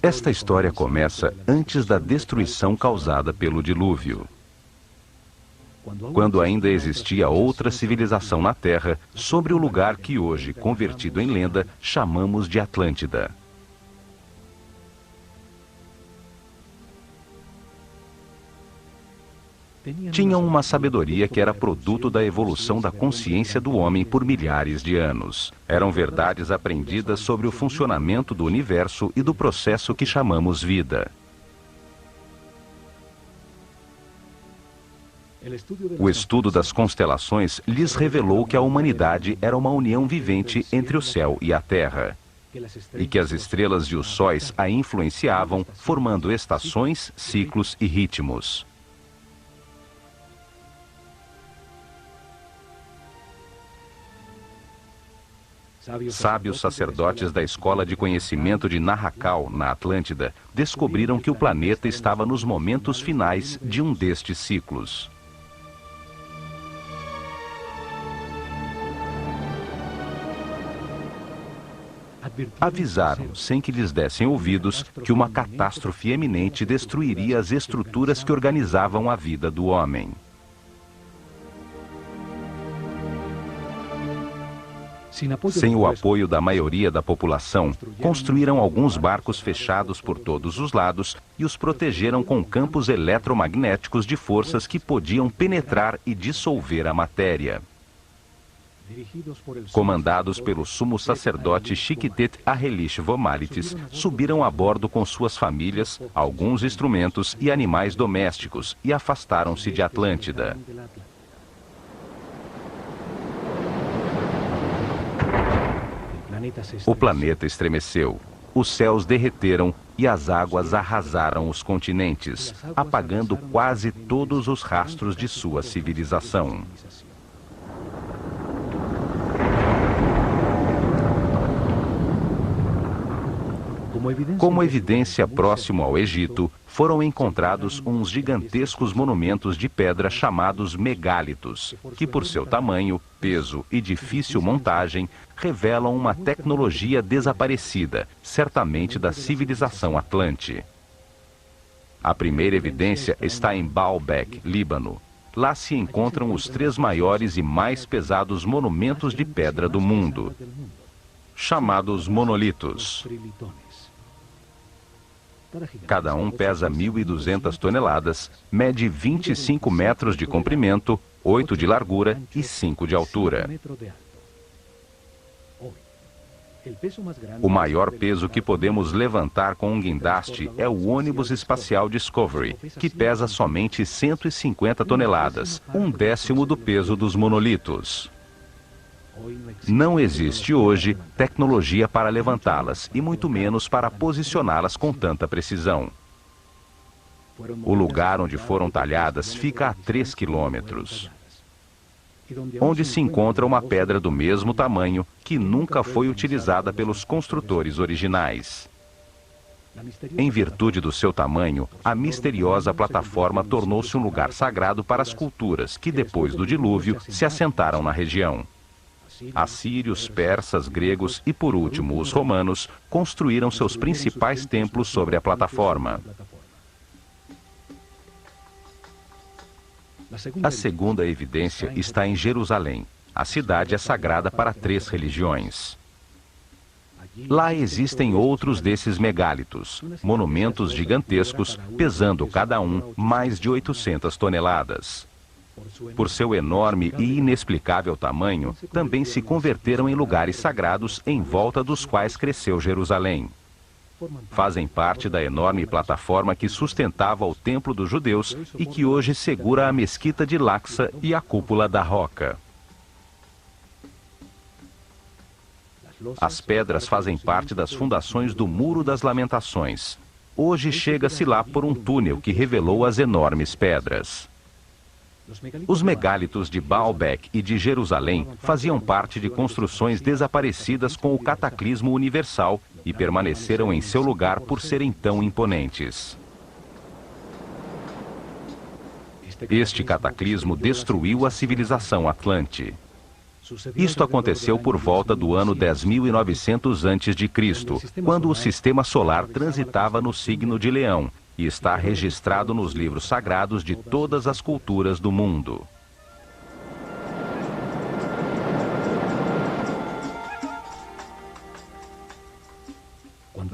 Esta história começa antes da destruição causada pelo dilúvio, quando ainda existia outra civilização na Terra, sobre o lugar que hoje, convertido em lenda, chamamos de Atlântida. Tinham uma sabedoria que era produto da evolução da consciência do homem por milhares de anos. Eram verdades aprendidas sobre o funcionamento do universo e do processo que chamamos vida. O estudo das constelações lhes revelou que a humanidade era uma união vivente entre o céu e a terra, e que as estrelas e os sóis a influenciavam, formando estações, ciclos e ritmos. Sábios sacerdotes da Escola de Conhecimento de Narrakal, na Atlântida, descobriram que o planeta estava nos momentos finais de um destes ciclos. Avisaram, sem que lhes dessem ouvidos, que uma catástrofe eminente destruiria as estruturas que organizavam a vida do homem. Sem o apoio da maioria da população, construíram alguns barcos fechados por todos os lados e os protegeram com campos eletromagnéticos de forças que podiam penetrar e dissolver a matéria. Comandados pelo sumo sacerdote Chiquitet Ahelish Vomalitis, subiram a bordo com suas famílias, alguns instrumentos e animais domésticos e afastaram-se de Atlântida. O planeta estremeceu, os céus derreteram e as águas arrasaram os continentes, apagando quase todos os rastros de sua civilização. Como evidência próximo ao Egito, foram encontrados uns gigantescos monumentos de pedra chamados megálitos, que por seu tamanho, peso e difícil montagem, revelam uma tecnologia desaparecida, certamente da civilização Atlante. A primeira evidência está em Baalbek, Líbano. Lá se encontram os 3 maiores e mais pesados monumentos de pedra do mundo, chamados monolitos. Cada um pesa 1.200 toneladas, mede 25 metros de comprimento, 8 de largura e 5 de altura. O maior peso que podemos levantar com um guindaste é o ônibus espacial Discovery, que pesa somente 150 toneladas, 1/10 do peso dos monolitos. Não existe hoje tecnologia para levantá-las e muito menos para posicioná-las com tanta precisão. O lugar onde foram talhadas fica a 3 quilômetros, onde se encontra uma pedra do mesmo tamanho que nunca foi utilizada pelos construtores originais. Em virtude do seu tamanho, a misteriosa plataforma tornou-se um lugar sagrado para as culturas que, depois do dilúvio, se assentaram na região. Assírios, persas, gregos e, por último, os romanos construíram seus principais templos sobre a plataforma. A segunda evidência está em Jerusalém. A cidade é sagrada para 3 religiões. Lá existem outros desses megálitos, monumentos gigantescos, pesando cada um mais de 800 toneladas. Por seu enorme e inexplicável tamanho, também se converteram em lugares sagrados em volta dos quais cresceu Jerusalém. Fazem parte da enorme plataforma que sustentava o templo dos judeus e que hoje segura a mesquita de Al-Aqsa e a cúpula da Roca. As pedras fazem parte das fundações do Muro das Lamentações. Hoje chega-se lá por um túnel que revelou as enormes pedras. Os megálitos de Baalbek e de Jerusalém faziam parte de construções desaparecidas com o cataclismo universal e permaneceram em seu lugar por serem tão imponentes. Este cataclismo destruiu a civilização Atlante. Isto aconteceu por volta do ano 10.900 a.C., quando o sistema solar transitava no signo de Leão, e está registrado nos livros sagrados de todas as culturas do mundo.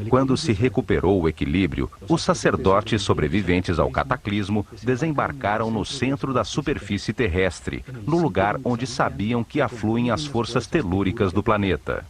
Quando se recuperou o equilíbrio, os sacerdotes sobreviventes ao cataclismo desembarcaram no centro da superfície terrestre, no lugar onde sabiam que afluem as forças telúricas do planeta.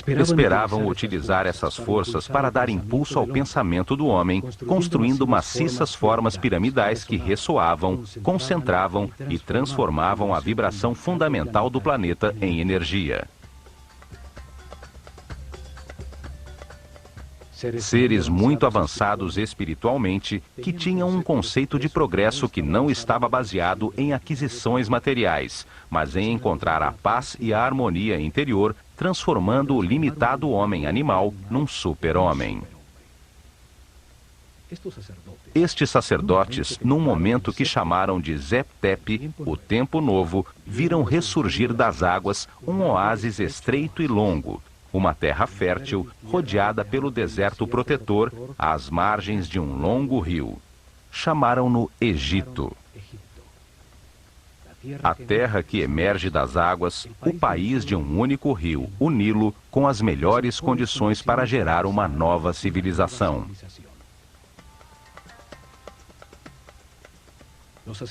Esperavam utilizar essas forças para dar impulso ao pensamento do homem, construindo maciças formas piramidais que ressoavam, concentravam e transformavam a vibração fundamental do planeta em energia. Seres muito avançados espiritualmente, que tinham um conceito de progresso que não estava baseado em aquisições materiais, mas em encontrar a paz e a harmonia interior, transformando o limitado homem animal num super-homem. Estes sacerdotes, num momento que chamaram de Zep-Tep, o Tempo Novo, viram ressurgir das águas um oásis estreito e longo, uma terra fértil, rodeada pelo deserto protetor, às margens de um longo rio. Chamaram-no Egito. A terra que emerge das águas, o país de um único rio, o Nilo, com as melhores condições para gerar uma nova civilização.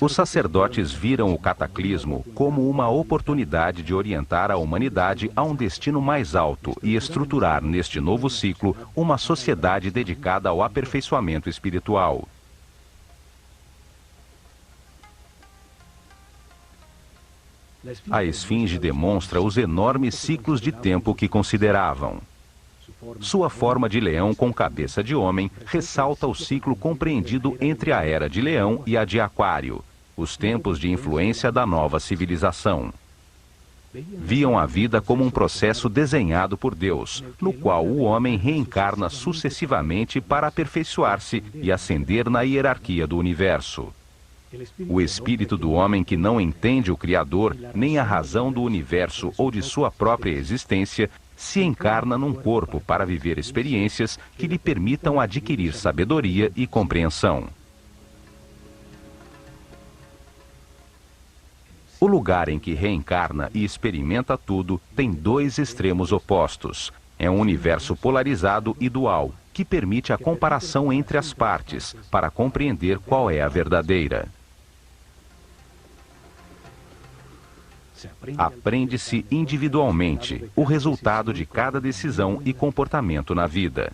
Os sacerdotes viram o cataclismo como uma oportunidade de orientar a humanidade a um destino mais alto e estruturar neste novo ciclo uma sociedade dedicada ao aperfeiçoamento espiritual. A esfinge demonstra os enormes ciclos de tempo que consideravam. Sua forma de leão com cabeça de homem ressalta o ciclo compreendido entre a Era de Leão e a de Aquário, os tempos de influência da nova civilização. Viam a vida como um processo desenhado por Deus, no qual o homem reencarna sucessivamente para aperfeiçoar-se e ascender na hierarquia do universo. O espírito do homem que não entende o Criador, nem a razão do universo ou de sua própria existência, se encarna num corpo para viver experiências que lhe permitam adquirir sabedoria e compreensão. O lugar em que reencarna e experimenta tudo tem dois extremos opostos. É um universo polarizado e dual, que permite a comparação entre as partes, para compreender qual é a verdadeira. Aprende-se individualmente o resultado de cada decisão e comportamento na vida.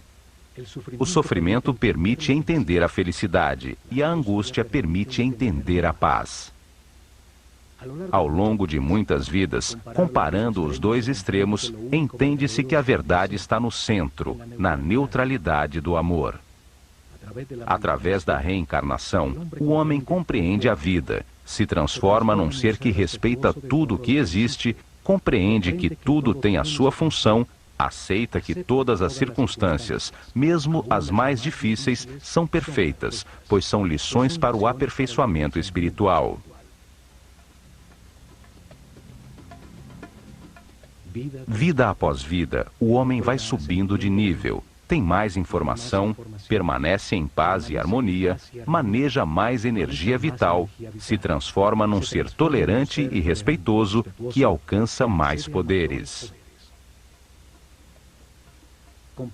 O sofrimento permite entender a felicidade e a angústia permite entender a paz. Ao longo de muitas vidas, comparando os dois extremos, entende-se que a verdade está no centro, na neutralidade do amor. Através da reencarnação, o homem compreende a vida, se transforma num ser que respeita tudo o que existe, compreende que tudo tem a sua função, aceita que todas as circunstâncias, mesmo as mais difíceis, são perfeitas, pois são lições para o aperfeiçoamento espiritual. Vida após vida, o homem vai subindo de nível, tem mais informação, permanece em paz e harmonia, maneja mais energia vital, se transforma num ser tolerante e respeitoso que alcança mais poderes.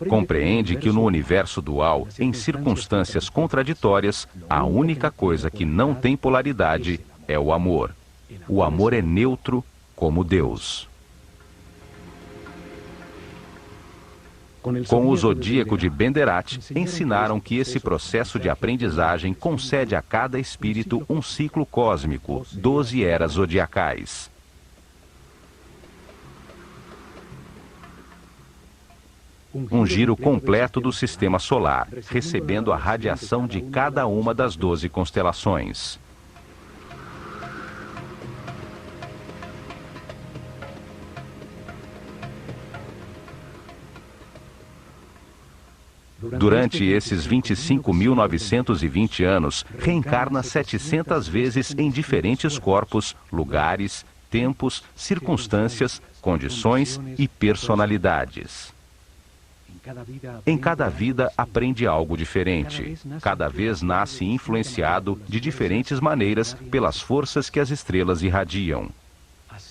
Compreende que no universo dual, em circunstâncias contraditórias, a única coisa que não tem polaridade é o amor. O amor é neutro como Deus. Com o Zodíaco de Benderat, ensinaram que esse processo de aprendizagem concede a cada espírito um ciclo cósmico, 12 eras zodiacais. Um giro completo do sistema solar, recebendo a radiação de cada uma das 12 constelações. Durante esses 25.920 anos, reencarna 700 vezes em diferentes corpos, lugares, tempos, circunstâncias, condições e personalidades. Em cada vida aprende algo diferente. Cada vez nasce influenciado de diferentes maneiras pelas forças que as estrelas irradiam.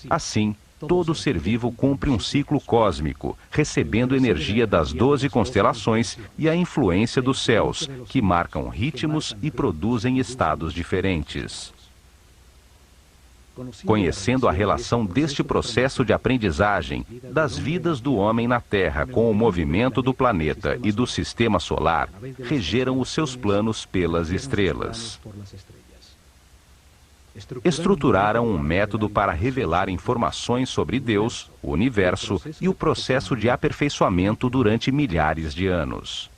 Assim, todo ser vivo cumpre um ciclo cósmico, recebendo energia das 12 constelações e a influência dos céus, que marcam ritmos e produzem estados diferentes. Conhecendo a relação deste processo de aprendizagem das vidas do homem na Terra com o movimento do planeta e do sistema solar, regeram os seus planos pelas estrelas. Estruturaram um método para revelar informações sobre Deus, o universo e o processo de aperfeiçoamento durante milhares de anos.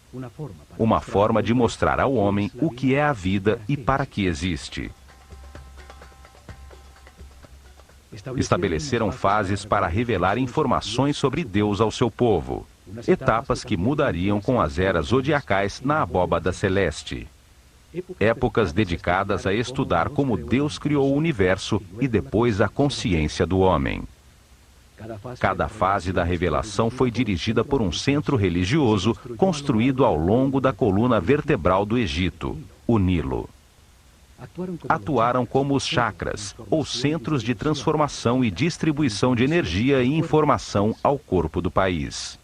Uma forma de mostrar ao homem o que é a vida e para que existe. Estabeleceram fases para revelar informações sobre Deus ao seu povo, etapas que mudariam com as eras zodiacais na abóbada celeste. Épocas dedicadas a estudar como Deus criou o universo e depois a consciência do homem. Cada fase da revelação foi dirigida por um centro religioso construído ao longo da coluna vertebral do Egito, o Nilo. Atuaram como os chakras, ou centros de transformação e distribuição de energia e informação ao corpo do país.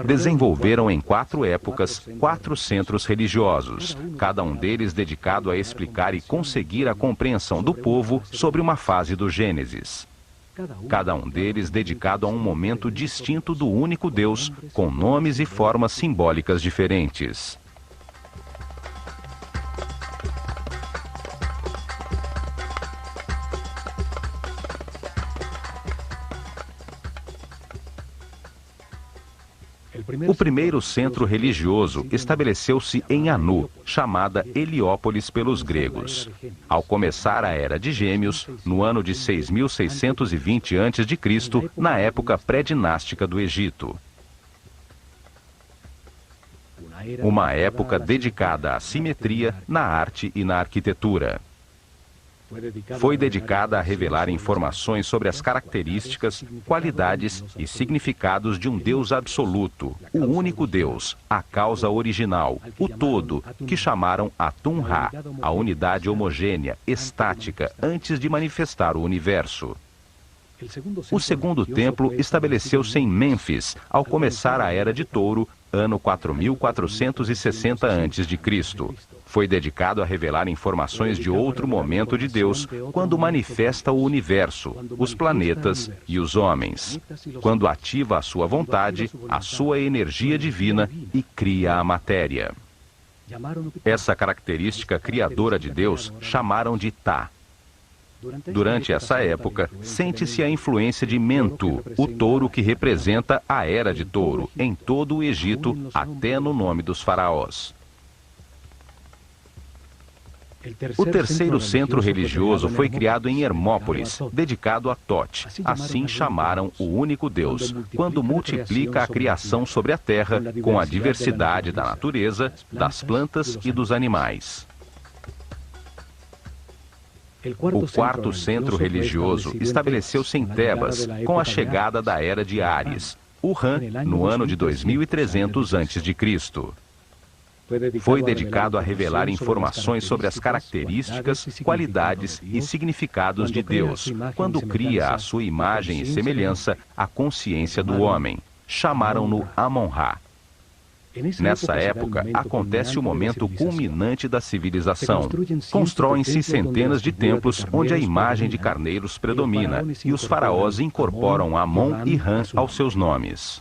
Desenvolveram em 4 épocas 4 centros religiosos, cada um deles dedicado a explicar e conseguir a compreensão do povo sobre uma fase do Gênesis. Cada um deles dedicado a um momento distinto do único Deus, com nomes e formas simbólicas diferentes. O primeiro centro religioso estabeleceu-se em Anu, chamada Heliópolis pelos gregos. Ao começar a Era de Gêmeos, no ano de 6.620 a.C., na época pré-dinástica do Egito. Uma época dedicada à simetria na arte e na arquitetura. Foi dedicada a revelar informações sobre as características, qualidades e significados de um Deus absoluto, o único Deus, a causa original, o todo, que chamaram Atum-Ra, a unidade homogênea, estática, antes de manifestar o universo. O segundo templo estabeleceu-se em Mênfis, ao começar a Era de Touro, ano 4.460 a.C. Foi dedicado a revelar informações de outro momento de Deus, quando manifesta o universo, os planetas e os homens, quando ativa a sua vontade, a sua energia divina e cria a matéria. Essa característica criadora de Deus chamaram de Tá. Durante essa época, sente-se a influência de Mentu, o touro que representa a Era de Touro, em todo o Egito, até no nome dos faraós. O terceiro centro religioso foi criado em Hermópolis, dedicado a Thoth. Assim chamaram o único Deus, quando multiplica a criação sobre a terra com a diversidade da natureza, das plantas e dos animais. O quarto centro religioso estabeleceu-se em Tebas, com a chegada da Era de Áries, o Ram, no ano de 2300 a.C. Foi dedicado a revelar informações sobre as características, qualidades e significados de Deus, quando cria a sua imagem e semelhança a consciência do homem. Chamaram-no Amon-Ra. Nessa época, acontece o momento culminante da civilização. Constroem-se centenas de templos onde a imagem de carneiros predomina e os faraós incorporam Amon e Ram aos seus nomes.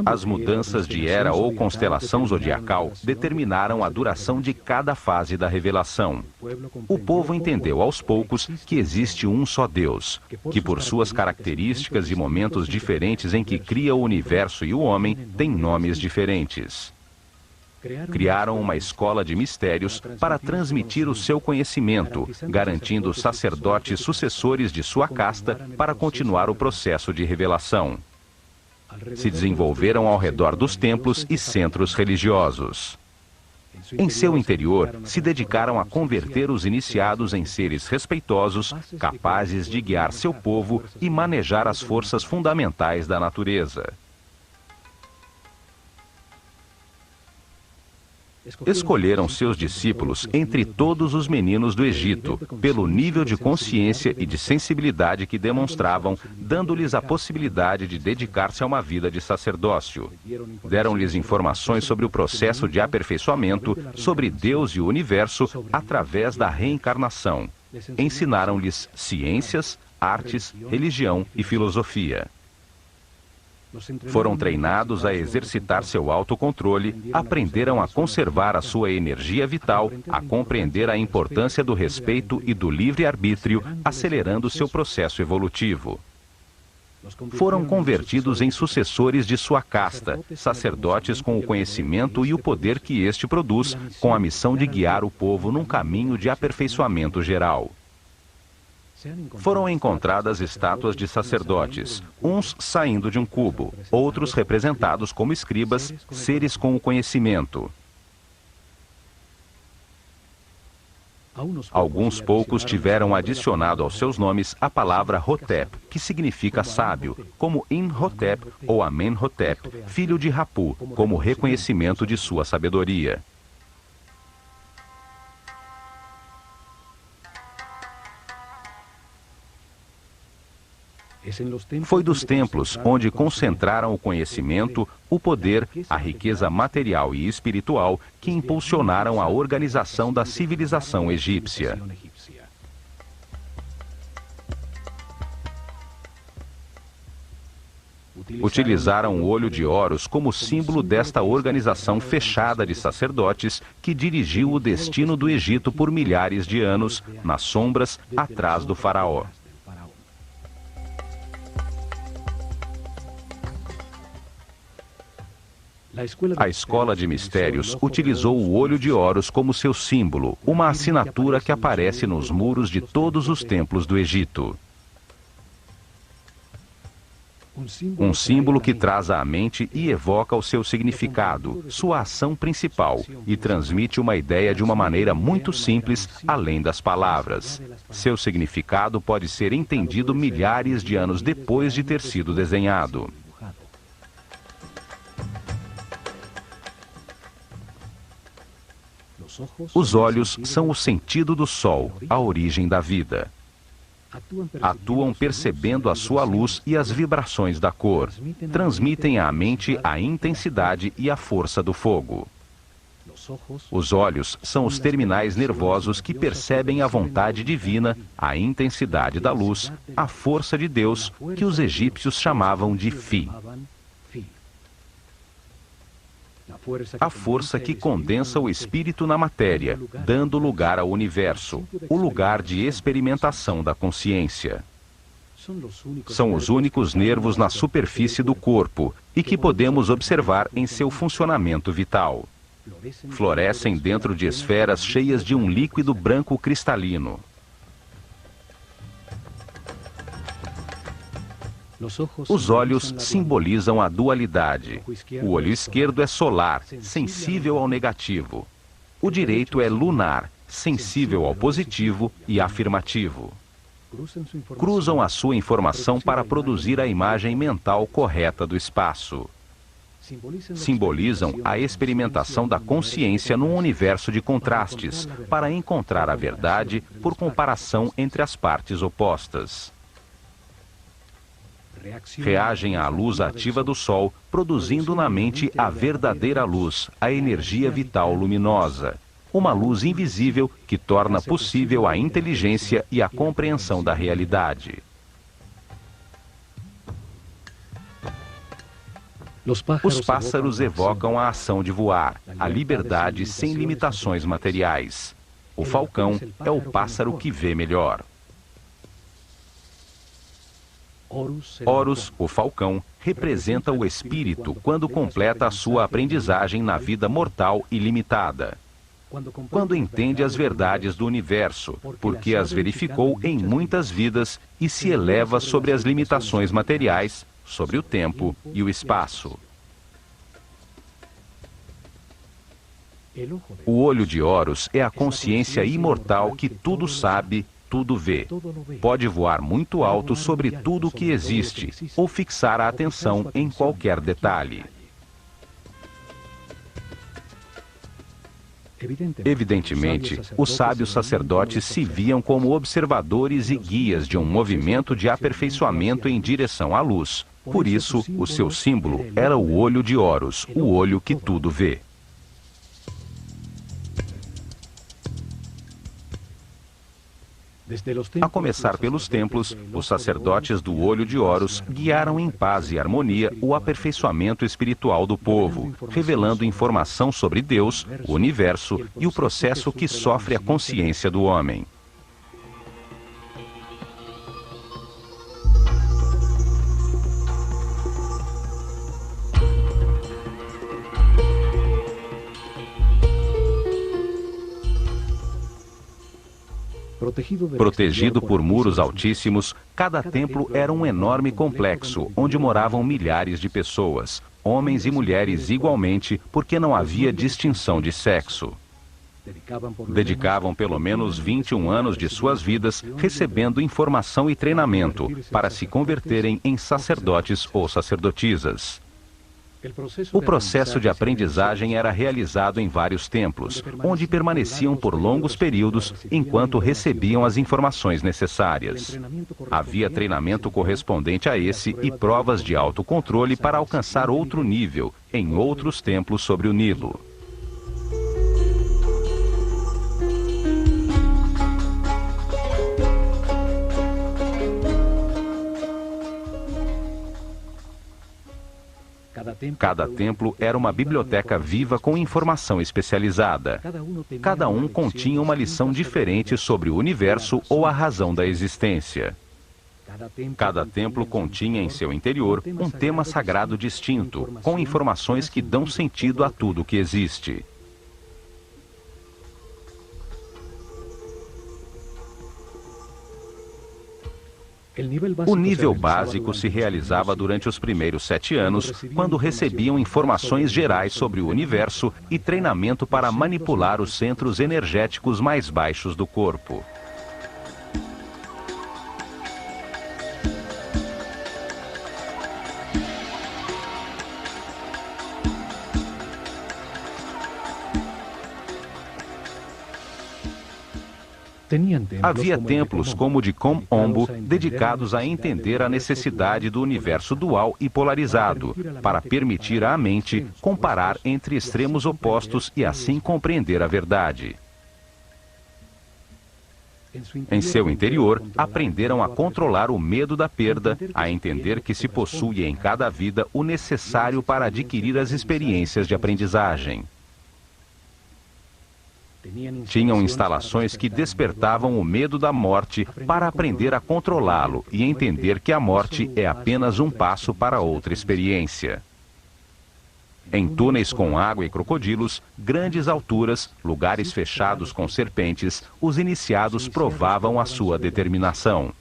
As mudanças de era ou constelação zodiacal determinaram a duração de cada fase da revelação. O povo entendeu aos poucos que existe um só Deus, que por suas características e momentos diferentes em que cria o universo e o homem, tem nomes diferentes. Criaram uma escola de mistérios para transmitir o seu conhecimento, garantindo sacerdotes sucessores de sua casta para continuar o processo de revelação. Se desenvolveram ao redor dos templos e centros religiosos. Em seu interior, se dedicaram a converter os iniciados em seres respeitosos, capazes de guiar seu povo e manejar as forças fundamentais da natureza. Escolheram seus discípulos entre todos os meninos do Egito, pelo nível de consciência e de sensibilidade que demonstravam, dando-lhes a possibilidade de dedicar-se a uma vida de sacerdócio. Deram-lhes informações sobre o processo de aperfeiçoamento, sobre Deus e o universo, através da reencarnação. Ensinaram-lhes ciências, artes, religião e filosofia. Foram treinados a exercitar seu autocontrole, aprenderam a conservar a sua energia vital, a compreender a importância do respeito e do livre-arbítrio, acelerando seu processo evolutivo. Foram convertidos em sucessores de sua casta, sacerdotes com o conhecimento e o poder que este produz, com a missão de guiar o povo num caminho de aperfeiçoamento geral. Foram encontradas estátuas de sacerdotes, uns saindo de um cubo, outros representados como escribas, seres com o conhecimento. Alguns poucos tiveram adicionado aos seus nomes a palavra Hotep, que significa sábio, como Imhotep ou Amenhotep, filho de Rapu, como reconhecimento de sua sabedoria. Foi dos templos onde concentraram o conhecimento, o poder, a riqueza material e espiritual que impulsionaram a organização da civilização egípcia. Utilizaram o olho de Horus como símbolo desta organização fechada de sacerdotes que dirigiu o destino do Egito por milhares de anos, nas sombras, atrás do faraó. A escola de mistérios utilizou o olho de Horus como seu símbolo, uma assinatura que aparece nos muros de todos os templos do Egito. Um símbolo que traz à mente e evoca o seu significado, sua ação principal, e transmite uma ideia de uma maneira muito simples, além das palavras. Seu significado pode ser entendido milhares de anos depois de ter sido desenhado. Os olhos são o sentido do sol, a origem da vida. Atuam percebendo a sua luz e as vibrações da cor. Transmitem à mente a intensidade e a força do fogo. Os olhos são os terminais nervosos que percebem a vontade divina, a intensidade da luz, a força de Deus, que os egípcios chamavam de Fi. A força que condensa o espírito na matéria, dando lugar ao universo, o lugar de experimentação da consciência. São os únicos nervos na superfície do corpo e que podemos observar em seu funcionamento vital. Florescem dentro de esferas cheias de um líquido branco cristalino. Os olhos simbolizam a dualidade. O olho esquerdo é solar, sensível ao negativo. O direito é lunar, sensível ao positivo e afirmativo. Cruzam a sua informação para produzir a imagem mental correta do espaço. Simbolizam a experimentação da consciência num universo de contrastes, para encontrar a verdade por comparação entre as partes opostas. Reagem à luz ativa do Sol, produzindo na mente a verdadeira luz, a energia vital luminosa. Uma luz invisível que torna possível a inteligência e a compreensão da realidade. Os pássaros evocam a ação de voar, a liberdade sem limitações materiais. O falcão é o pássaro que vê melhor. Horus, o falcão, representa o espírito quando completa a sua aprendizagem na vida mortal e limitada. Quando entende as verdades do universo, porque as verificou em muitas vidas e se eleva sobre as limitações materiais, sobre o tempo e o espaço. O olho de Horus é a consciência imortal que tudo sabe, tudo vê. Pode voar muito alto sobre tudo o que existe, ou fixar a atenção em qualquer detalhe. Evidentemente, os sábios sacerdotes se viam como observadores e guias de um movimento de aperfeiçoamento em direção à luz. Por isso, o seu símbolo era o olho de Horus, o olho que tudo vê. A começar pelos templos, os sacerdotes do olho de Horus guiaram em paz e harmonia o aperfeiçoamento espiritual do povo, revelando informação sobre Deus, o universo e o processo que sofre a consciência do homem. Protegido por muros altíssimos, cada templo era um enorme complexo, onde moravam milhares de pessoas, homens e mulheres igualmente, porque não havia distinção de sexo. Dedicavam pelo menos 21 anos de suas vidas recebendo informação e treinamento para se converterem em sacerdotes ou sacerdotisas. O processo de aprendizagem era realizado em vários templos, onde permaneciam por longos períodos enquanto recebiam as informações necessárias. Havia treinamento correspondente a esse e provas de autocontrole para alcançar outro nível, em outros templos sobre o Nilo. Cada templo era uma biblioteca viva com informação especializada. Cada um continha uma lição diferente sobre o universo ou a razão da existência. Cada templo continha em seu interior um tema sagrado distinto, com informações que dão sentido a tudo que existe. O nível básico se realizava durante os primeiros 7 anos, quando recebiam informações gerais sobre o universo e treinamento para manipular os centros energéticos mais baixos do corpo. Havia templos como o de Kom-Ombo, dedicados a entender a necessidade do universo dual e polarizado, para permitir à mente comparar entre extremos opostos e assim compreender a verdade. Em seu interior, aprenderam a controlar o medo da perda, a entender que se possui em cada vida o necessário para adquirir as experiências de aprendizagem. Tinham instalações que despertavam o medo da morte para aprender a controlá-lo e entender que a morte é apenas um passo para outra experiência. Em túneis com água e crocodilos, grandes alturas, lugares fechados com serpentes, os iniciados provavam a sua determinação.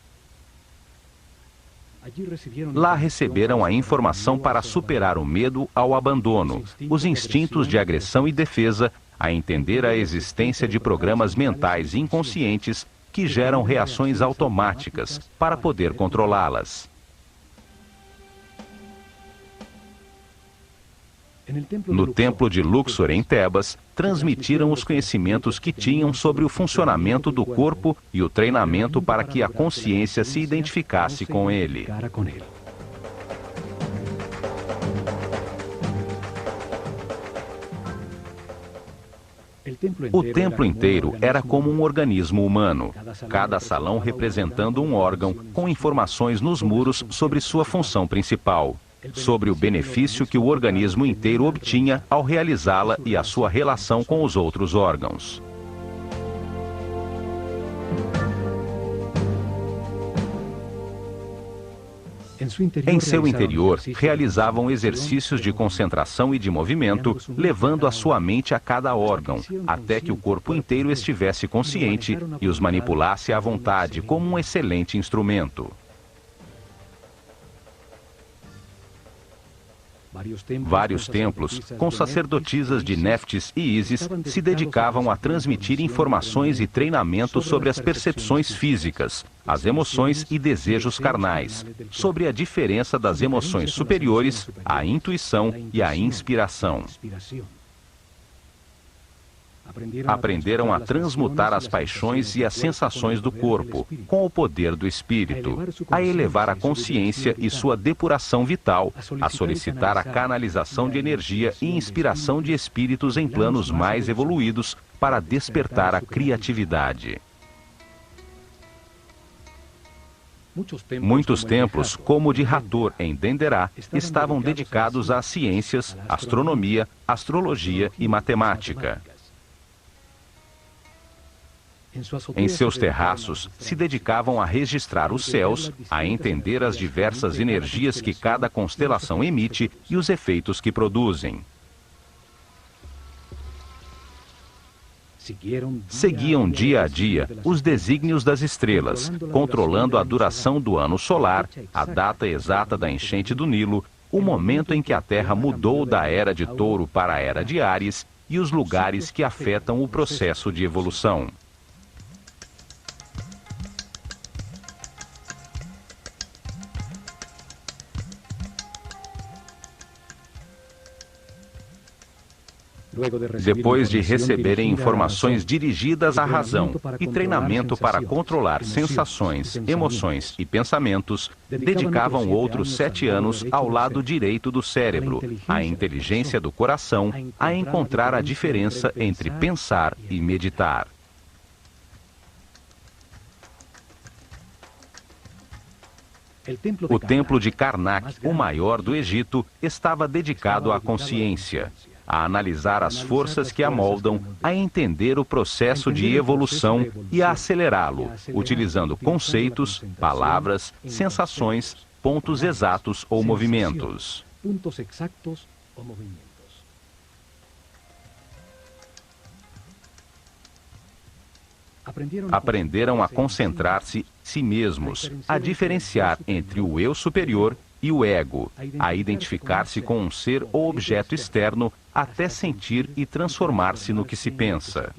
Lá receberam a informação para superar o medo ao abandono, os instintos de agressão e defesa, a entender a existência de programas mentais inconscientes que geram reações automáticas para poder controlá-las. No templo de Luxor, em Tebas, transmitiram os conhecimentos que tinham sobre o funcionamento do corpo e o treinamento para que a consciência se identificasse com ele. O templo inteiro era como um organismo humano, cada salão representando um órgão com informações nos muros sobre sua função principal, sobre o benefício que o organismo inteiro obtinha ao realizá-la e a sua relação com os outros órgãos. Em seu interior, realizavam exercícios de concentração e de movimento, levando a sua mente a cada órgão, até que o corpo inteiro estivesse consciente e os manipulasse à vontade, como um excelente instrumento. Vários templos, com sacerdotisas de Néftis e Ísis, se dedicavam a transmitir informações e treinamentos sobre as percepções físicas, as emoções e desejos carnais, sobre a diferença das emoções superiores, a intuição e a inspiração. Aprenderam a transmutar as paixões e as sensações do corpo, com o poder do espírito, a elevar a consciência e sua depuração vital, a solicitar a canalização de energia e inspiração de espíritos em planos mais evoluídos para despertar a criatividade. Muitos templos, como o de Hathor, em Denderah, estavam dedicados às ciências, astronomia, astrologia e matemática. Em seus terraços, se dedicavam a registrar os céus, a entender as diversas energias que cada constelação emite e os efeitos que produzem. Seguiam dia a dia os desígnios das estrelas, controlando a duração do ano solar, a data exata da enchente do Nilo, o momento em que a Terra mudou da era de Touro para a era de Áries e os lugares que afetam o processo de evolução. Depois de receberem informações dirigidas à razão e treinamento para controlar sensações, emoções e pensamentos, dedicavam outros 7 anos ao lado direito do cérebro, à inteligência do coração, a encontrar a diferença entre pensar e meditar. O templo de Karnak, o maior do Egito, estava dedicado à consciência, a analisar as forças que a moldam, a entender o processo de evolução e a acelerá-lo, utilizando conceitos, palavras, sensações, pontos exatos ou movimentos. Aprenderam a concentrar-se si mesmos, a diferenciar entre o eu superior e o ego, a identificar-se com um ser ou objeto externo, até sentir e transformar-se no que se pensa.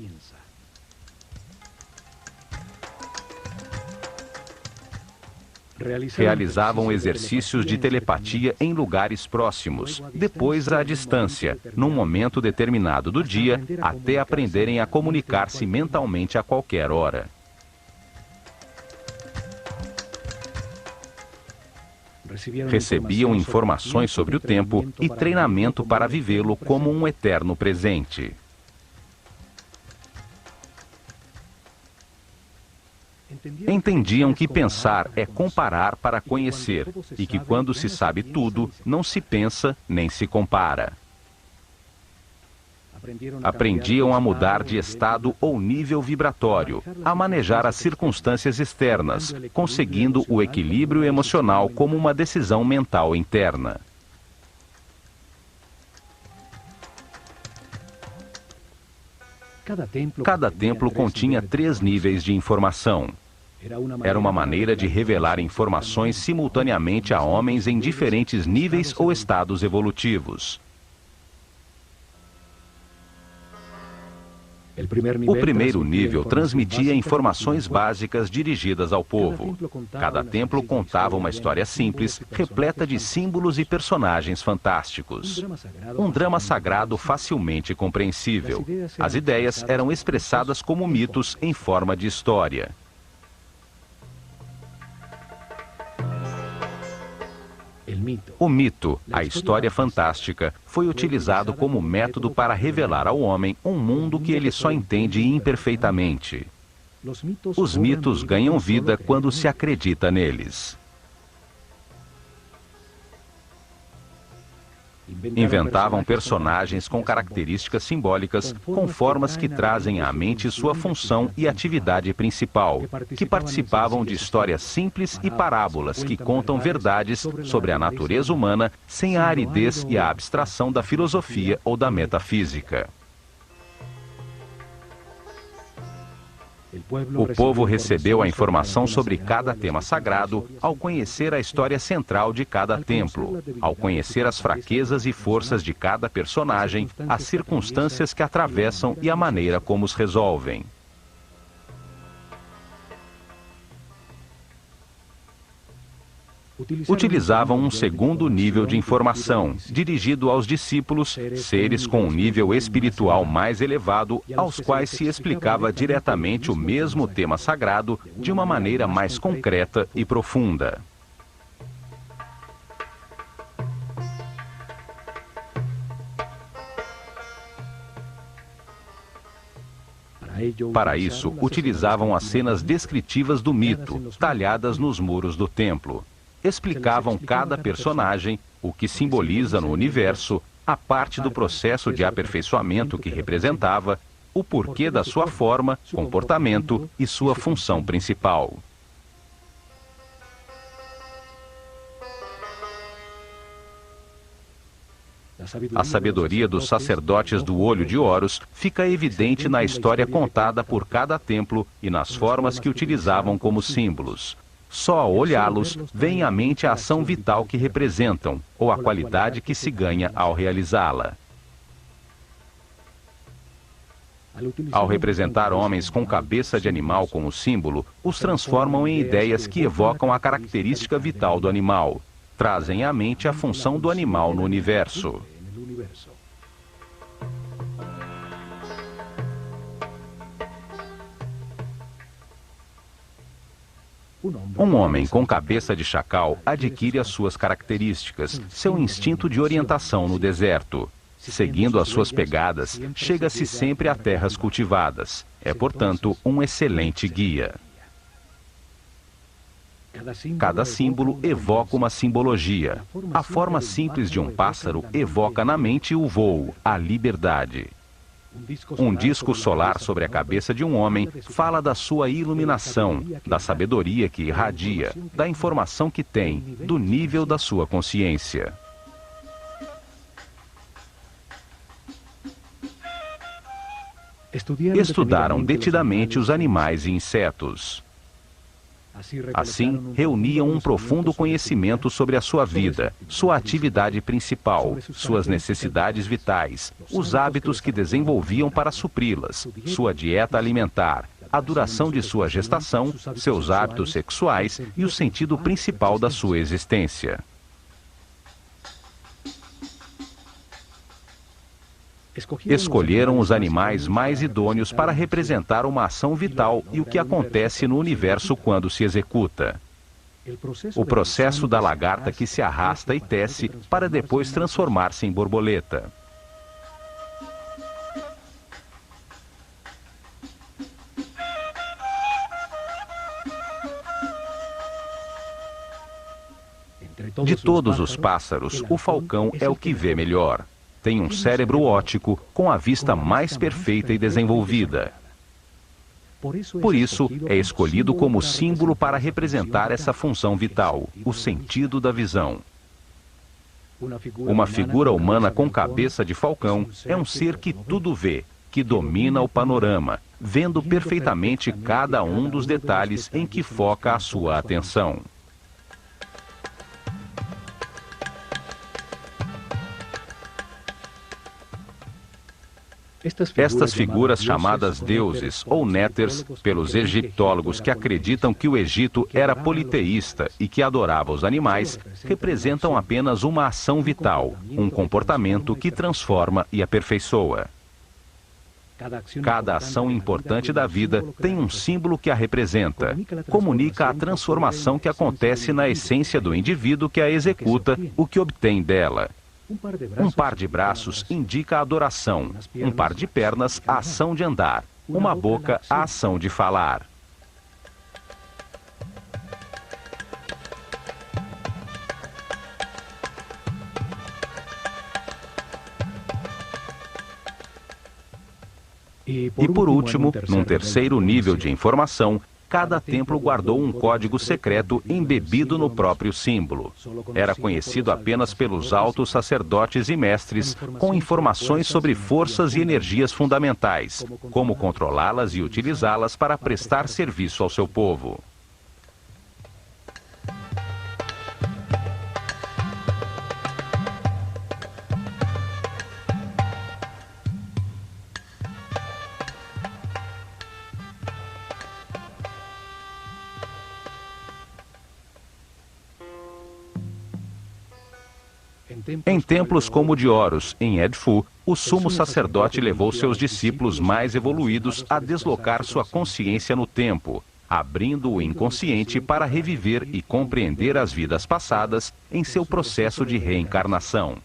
Realizavam exercícios de telepatia em lugares próximos, depois à distância, num momento determinado do dia, até aprenderem a comunicar-se mentalmente a qualquer hora. Recebiam informações sobre o tempo e treinamento para vivê-lo como um eterno presente. Entendiam que pensar é comparar para conhecer, e que quando se sabe tudo, não se pensa nem se compara. Aprendiam a mudar de estado ou nível vibratório, a manejar as circunstâncias externas, conseguindo o equilíbrio emocional como uma decisão mental interna. Cada templo continha 3 níveis de informação. Era uma maneira de revelar informações simultaneamente a homens em diferentes níveis ou estados evolutivos. O primeiro nível transmitia informações básicas dirigidas ao povo. Cada templo contava uma história simples, repleta de símbolos e personagens fantásticos. Um drama sagrado facilmente compreensível. As ideias eram expressadas como mitos em forma de história. O mito, a história fantástica, foi utilizado como método para revelar ao homem um mundo que ele só entende imperfeitamente. Os mitos ganham vida quando se acredita neles. Inventavam personagens com características simbólicas, com formas que trazem à mente sua função e atividade principal, que participavam de histórias simples e parábolas que contam verdades sobre a natureza humana sem a aridez e a abstração da filosofia ou da metafísica. O povo recebeu a informação sobre cada tema sagrado ao conhecer a história central de cada templo, ao conhecer as fraquezas e forças de cada personagem, as circunstâncias que atravessam e a maneira como os resolvem. Utilizavam um segundo nível de informação, dirigido aos discípulos, seres com um nível espiritual mais elevado, aos quais se explicava diretamente o mesmo tema sagrado de uma maneira mais concreta e profunda. Para isso, utilizavam as cenas descritivas do mito, talhadas nos muros do templo. Explicavam cada personagem, o que simboliza no universo, a parte do processo de aperfeiçoamento que representava, o porquê da sua forma, comportamento e sua função principal. A sabedoria dos sacerdotes do Olho de Horus fica evidente na história contada por cada templo e nas formas que utilizavam como símbolos. Só ao olhá-los, vem à mente a ação vital que representam, ou a qualidade que se ganha ao realizá-la. Ao representar homens com cabeça de animal como símbolo, os transformam em ideias que evocam a característica vital do animal. Trazem à mente a função do animal no universo. Um homem com cabeça de chacal adquire as suas características, seu instinto de orientação no deserto. Seguindo as suas pegadas, chega-se sempre a terras cultivadas. É, portanto, um excelente guia. Cada símbolo evoca uma simbologia. A forma simples de um pássaro evoca na mente o voo, a liberdade. Um disco solar sobre a cabeça de um homem fala da sua iluminação, da sabedoria que irradia, da informação que tem, do nível da sua consciência. Estudaram detidamente os animais e insetos. Assim, reuniam um profundo conhecimento sobre a sua vida, sua atividade principal, suas necessidades vitais, os hábitos que desenvolviam para supri-las, sua dieta alimentar, a duração de sua gestação, seus hábitos sexuais e o sentido principal da sua existência. Escolheram os animais mais idôneos para representar uma ação vital e o que acontece no universo quando se executa. O processo da lagarta que se arrasta e tece para depois transformar-se em borboleta. De todos os pássaros, o falcão é o que vê melhor. Tem um cérebro óptico com a vista mais perfeita e desenvolvida. Por isso, é escolhido como símbolo para representar essa função vital, o sentido da visão. Uma figura humana com cabeça de falcão é um ser que tudo vê, que domina o panorama, vendo perfeitamente cada um dos detalhes em que foca a sua atenção. Estas figuras chamadas deuses ou néters pelos egiptólogos que acreditam que o Egito era politeísta e que adorava os animais, representam apenas uma ação vital, um comportamento que transforma e aperfeiçoa. Cada ação importante da vida tem um símbolo que a representa, comunica a transformação que acontece na essência do indivíduo que a executa, o que obtém dela. Um par de braços indica a adoração, um par de pernas a ação de andar, uma boca a ação de falar. E por último, num terceiro nível de informação, cada templo guardou um código secreto embebido no próprio símbolo. Era conhecido apenas pelos altos sacerdotes e mestres, com informações sobre forças e energias fundamentais, como controlá-las e utilizá-las para prestar serviço ao seu povo. Em templos como o de Horus, em Edfu, o sumo sacerdote levou seus discípulos mais evoluídos a deslocar sua consciência no tempo, abrindo o inconsciente para reviver e compreender as vidas passadas em seu processo de reencarnação.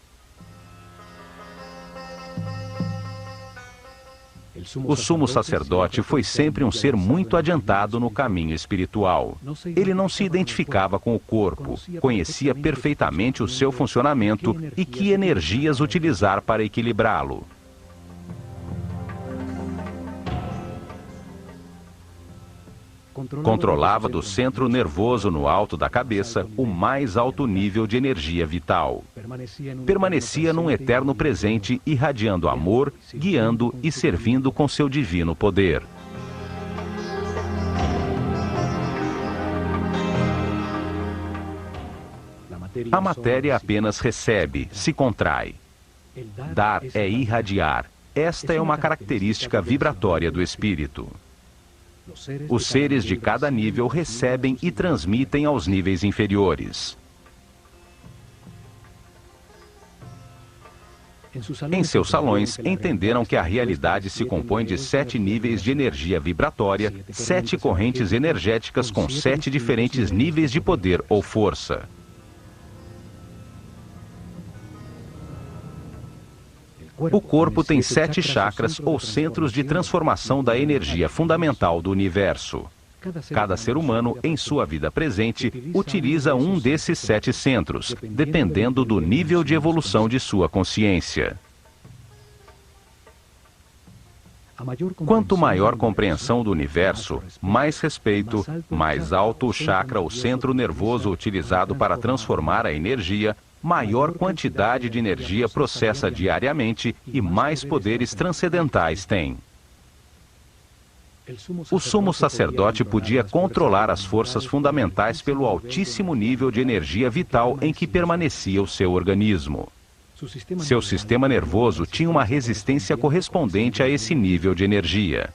O sumo sacerdote foi sempre um ser muito adiantado no caminho espiritual. Ele não se identificava com o corpo, conhecia perfeitamente o seu funcionamento e que energias utilizar para equilibrá-lo. Controlava do centro nervoso no alto da cabeça o mais alto nível de energia vital. Permanecia num eterno presente, irradiando amor, guiando e servindo com seu divino poder. A matéria apenas recebe, se contrai. Dar é irradiar. Esta é uma característica vibratória do espírito. Os seres de cada nível recebem e transmitem aos níveis inferiores. Em seus salões, entenderam que a realidade se compõe de 7 níveis de energia vibratória, 7 correntes energéticas com 7 diferentes níveis de poder ou força. O corpo tem 7 chakras ou centros de transformação da energia fundamental do universo. Cada ser humano, em sua vida presente, utiliza um desses 7 centros, dependendo do nível de evolução de sua consciência. Quanto maior compreensão do universo, mais respeito, mais alto o chakra ou centro nervoso utilizado para transformar a energia, maior quantidade de energia processa diariamente e mais poderes transcendentais tem. O sumo sacerdote podia controlar as forças fundamentais pelo altíssimo nível de energia vital em que permanecia o seu organismo. Seu sistema nervoso tinha uma resistência correspondente a esse nível de energia.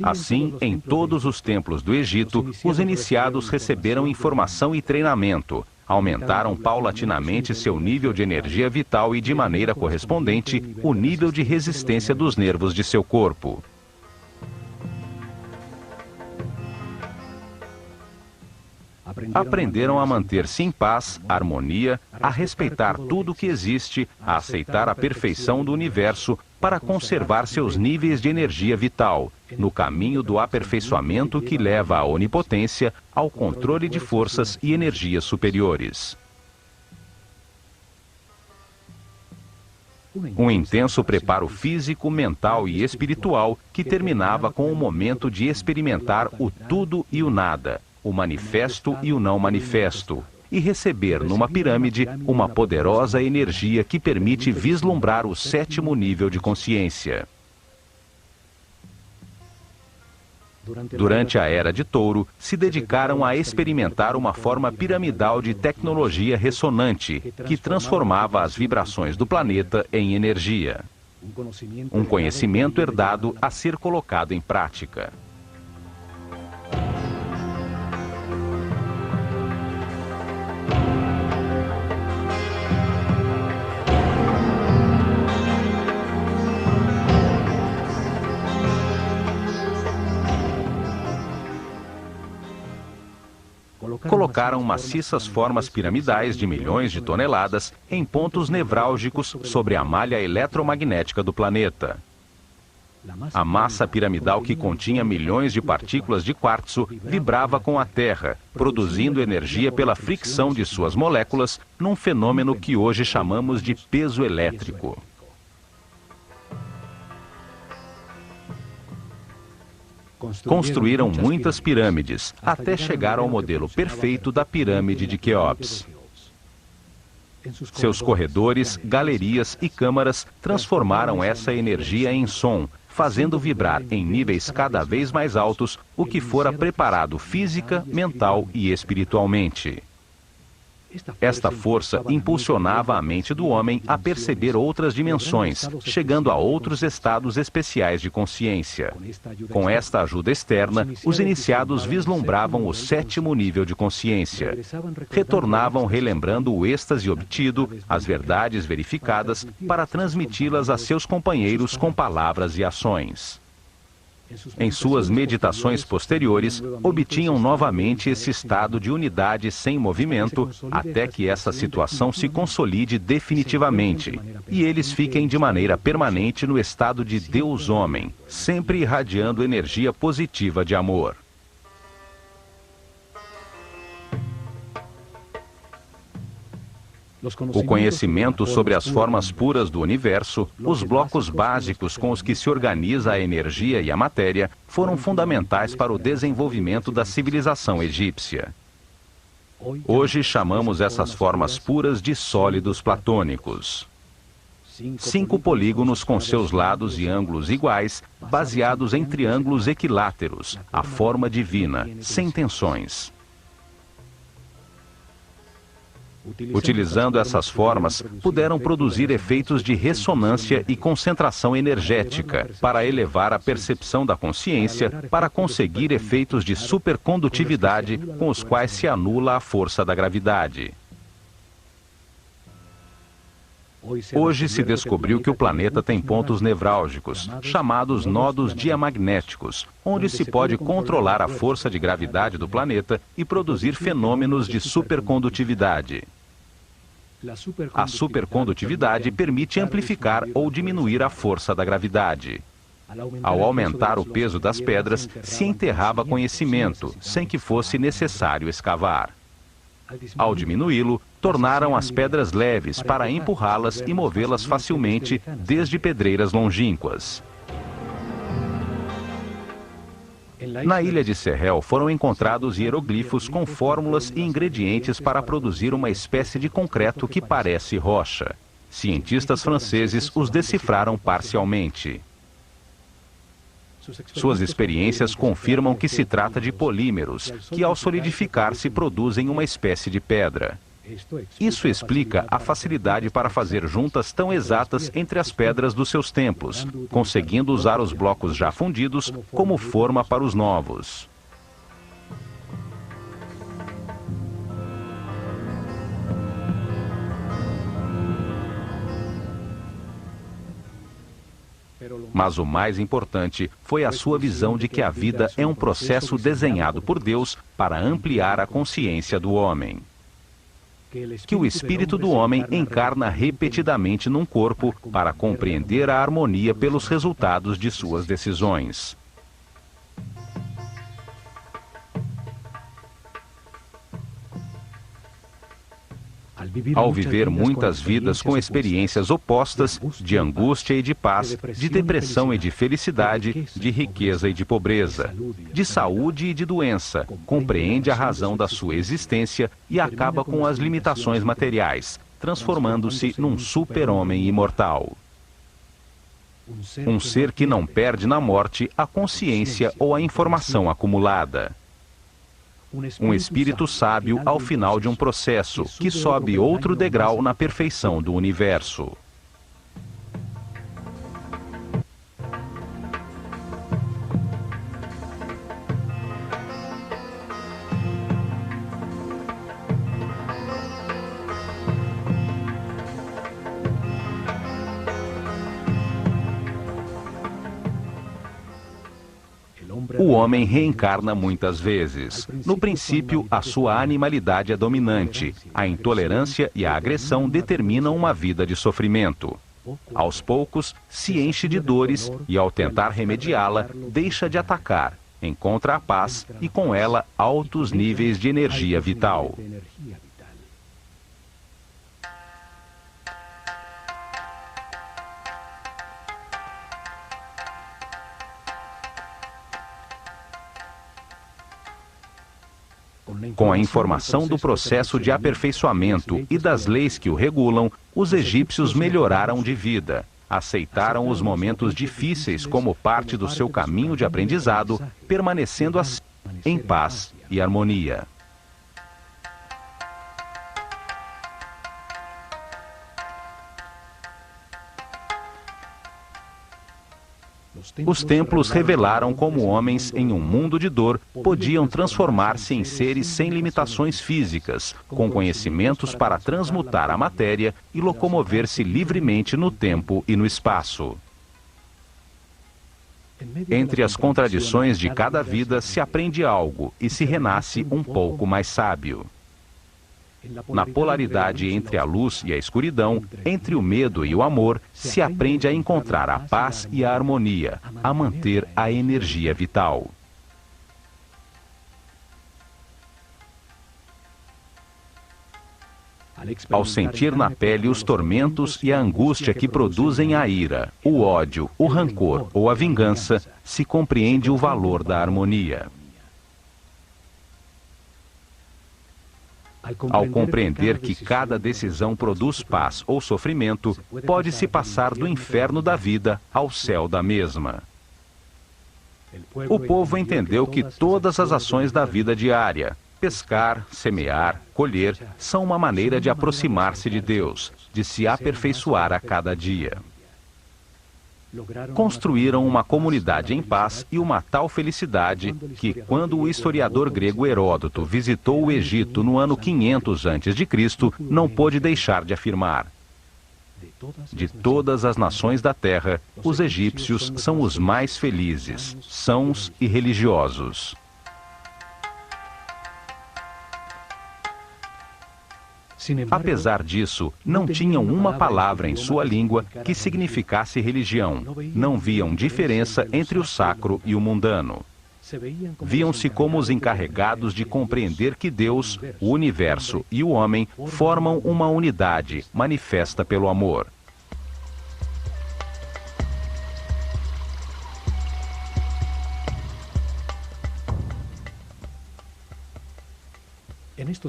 Assim, em todos os templos do Egito, os iniciados receberam informação e treinamento, aumentaram paulatinamente seu nível de energia vital e, de maneira correspondente, o nível de resistência dos nervos de seu corpo. Aprenderam a manter-se em paz, harmonia, a respeitar tudo o que existe, a aceitar a perfeição do universo, para conservar seus níveis de energia vital, no caminho do aperfeiçoamento que leva à onipotência, ao controle de forças e energias superiores. Um intenso preparo físico, mental e espiritual que terminava com o momento de experimentar o tudo e o nada, o manifesto e o não manifesto, e receber numa pirâmide uma poderosa energia que permite vislumbrar o 7º nível de consciência. Durante a Era de Touro, se dedicaram a experimentar uma forma piramidal de tecnologia ressonante, que transformava as vibrações do planeta em energia. Um conhecimento herdado a ser colocado em prática. Colocaram maciças formas piramidais de milhões de toneladas em pontos nevrálgicos sobre a malha eletromagnética do planeta. A massa piramidal, que continha milhões de partículas de quartzo, vibrava com a Terra, produzindo energia pela fricção de suas moléculas, num fenômeno que hoje chamamos de peso elétrico. Construíram muitas pirâmides, até chegar ao modelo perfeito da pirâmide de Quéops. Seus corredores, galerias e câmaras transformaram essa energia em som, fazendo vibrar em níveis cada vez mais altos o que fora preparado física, mental e espiritualmente. Esta força impulsionava a mente do homem a perceber outras dimensões, chegando a outros estados especiais de consciência. Com esta ajuda externa, os iniciados vislumbravam o 7º nível de consciência. Retornavam relembrando o êxtase obtido, as verdades verificadas, para transmiti-las a seus companheiros com palavras e ações. Em suas meditações posteriores, obtinham novamente esse estado de unidade sem movimento, até que essa situação se consolide definitivamente, e eles fiquem de maneira permanente no estado de Deus-Homem, sempre irradiando energia positiva de amor. O conhecimento sobre as formas puras do universo, os blocos básicos com os que se organiza a energia e a matéria, foram fundamentais para o desenvolvimento da civilização egípcia. Hoje chamamos essas formas puras de sólidos platônicos. 5 polígonos com seus lados e ângulos iguais, baseados em triângulos equiláteros, a forma divina, sem tensões. Utilizando essas formas, puderam produzir efeitos de ressonância e concentração energética para elevar a percepção da consciência, para conseguir efeitos de supercondutividade com os quais se anula a força da gravidade. Hoje se descobriu que o planeta tem pontos nevrálgicos, chamados nodos diamagnéticos, onde se pode controlar a força de gravidade do planeta e produzir fenômenos de supercondutividade. A supercondutividade permite amplificar ou diminuir a força da gravidade. Ao aumentar o peso das pedras, se enterrava conhecimento, sem que fosse necessário escavar. Ao diminuí-lo, tornaram as pedras leves para empurrá-las e movê-las facilmente, desde pedreiras longínquas. Na ilha de Sehel foram encontrados hieroglifos com fórmulas e ingredientes para produzir uma espécie de concreto que parece rocha. Cientistas franceses os decifraram parcialmente. Suas experiências confirmam que se trata de polímeros, que ao solidificar-se produzem uma espécie de pedra. Isso explica a facilidade para fazer juntas tão exatas entre as pedras dos seus templos, conseguindo usar os blocos já fundidos como forma para os novos. Mas o mais importante foi a sua visão de que a vida é um processo desenhado por Deus para ampliar a consciência do homem. Que o espírito do homem encarna repetidamente num corpo para compreender a harmonia pelos resultados de suas decisões. Ao viver muitas vidas com experiências opostas, de angústia e de paz, de depressão e de felicidade, de riqueza e de pobreza, de saúde e de doença, compreende a razão da sua existência e acaba com as limitações materiais, transformando-se num super-homem imortal. Um ser que não perde na morte a consciência ou a informação acumulada. Um espírito sábio ao final de um processo, que sobe outro degrau na perfeição do universo. O homem reencarna muitas vezes. No princípio, a sua animalidade é dominante. A intolerância e a agressão determinam uma vida de sofrimento. Aos poucos, se enche de dores e, ao tentar remediá-la, deixa de atacar, encontra a paz e, com ela, altos níveis de energia vital. Com a informação do processo de aperfeiçoamento e das leis que o regulam, os egípcios melhoraram de vida. Aceitaram os momentos difíceis como parte do seu caminho de aprendizado, permanecendo assim, em paz e harmonia. Os templos revelaram como homens em um mundo de dor podiam transformar-se em seres sem limitações físicas, com conhecimentos para transmutar a matéria e locomover-se livremente no tempo e no espaço. Entre as contradições de cada vida se aprende algo e se renasce um pouco mais sábio. Na polaridade entre a luz e a escuridão, entre o medo e o amor, se aprende a encontrar a paz e a harmonia, a manter a energia vital. Ao sentir na pele os tormentos e a angústia que produzem a ira, o ódio, o rancor ou a vingança, se compreende o valor da harmonia. Ao compreender que cada decisão produz paz ou sofrimento, pode-se passar do inferno da vida ao céu da mesma. O povo entendeu que todas as ações da vida diária, pescar, semear, colher, são uma maneira de aproximar-se de Deus, de se aperfeiçoar a cada dia. Construíram uma comunidade em paz e uma tal felicidade que, quando o historiador grego Heródoto visitou o Egito no ano 500 a.C., não pôde deixar de afirmar: de todas as nações da terra, os egípcios são os mais felizes, sãos e religiosos. Apesar disso, não tinham uma palavra em sua língua que significasse religião. Não viam diferença entre o sacro e o mundano. Viam-se como os encarregados de compreender que Deus, o universo e o homem formam uma unidade manifesta pelo amor.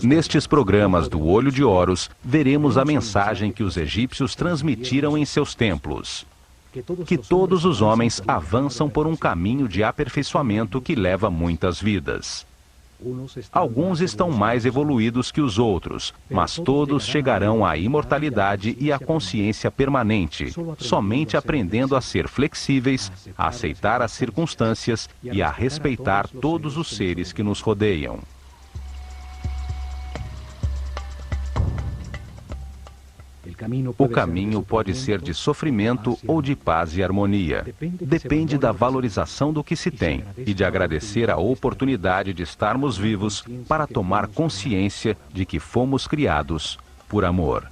Nestes programas do Olho de Horus, veremos a mensagem que os egípcios transmitiram em seus templos: que todos os homens avançam por um caminho de aperfeiçoamento que leva muitas vidas. Alguns estão mais evoluídos que os outros, mas todos chegarão à imortalidade e à consciência permanente, somente aprendendo a ser flexíveis, a aceitar as circunstâncias e a respeitar todos os seres que nos rodeiam. O caminho pode ser de sofrimento ou de paz e harmonia. Depende da valorização do que se tem e de agradecer a oportunidade de estarmos vivos para tomar consciência de que fomos criados por amor.